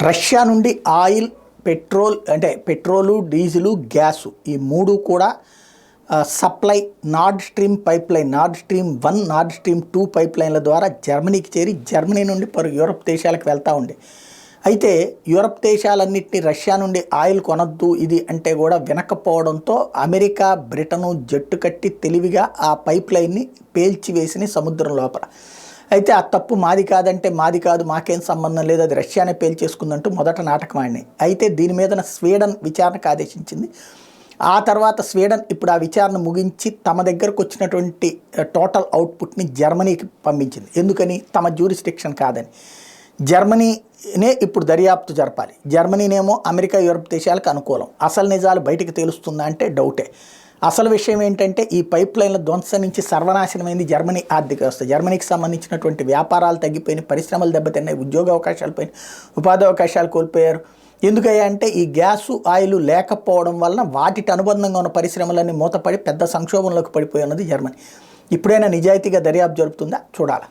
Russia నుండి oil, petrol, diesel, gas ఈ మూడు కూడా supply Nord stream pipe line, Nord stream 1, Nord stream 2 pipe లైన్ల ద్వారా జర్మనీకి చేరి జర్మనీ నుండి యూరప్ దేశాలకు వెళ్తూ ఉండే. అయితే యూరప్ దేశాలన్నింటినీ రష్యా నుండి ఆయిల్ కొనద్దు ఇది అంటే కూడా వినకపోవడంతో అమెరికా, బ్రిటను జట్టు కట్టి తెలివిగా ఆ పైప్ లైన్ని పేల్చివేసిన సముద్రం లోపల. అయితే ఆ తప్పు మాది కాదంటే మాది కాదు, మాకేం సంబంధం లేదు, అది రష్యానే పేల్చేసుకుందంటూ మొదట నాటకం ఆడినాయి. అయితే దీని మీద స్వీడన్ విచారణకు ఆదేశించింది. ఆ తర్వాత స్వీడన్ ఇప్పుడు ఆ విచారణ ముగించి తమ దగ్గరకు వచ్చినటువంటి టోటల్ అవుట్పుట్ని జర్మనీకి పంపించింది. ఎందుకని? తమ జ్యూరిస్డిక్షన్ కాదని. జర్మనీనే ఇప్పుడు దర్యాప్తు జరపాలి. జర్మనీనేమో అమెరికా, యూరప్ దేశాలకు అనుకూలం. అసలు నిజాలు బయటకు తెలుస్తుందా అంటే డౌటే. అసలు విషయం ఏంటంటే ఈ పైప్ లైన్ల ధ్వంసం నుంచి సర్వనాశనమైంది జర్మనీ ఆర్థిక వ్యవస్థ. జర్మనీకి సంబంధించినటువంటి వ్యాపారాలు తగ్గిపోయినాయి, పరిశ్రమలు దెబ్బతిన్నాయి, ఉద్యోగ అవకాశాలు పోయినాయి, ఉపాధి అవకాశాలు కోల్పోయారు. ఎందుకయ్యా అంటే ఈ గ్యాసు, ఆయిల్ లేకపోవడం వలన వాటికి అనుబంధంగా ఉన్న పరిశ్రమలన్నీ మూతపడి పెద్ద సంక్షోభంలోకి పడిపోయి ఉన్నది జర్మనీ. ఇప్పుడైనా నిజాయితీగా దర్యాప్తు జరుపుతుందా చూడాలి.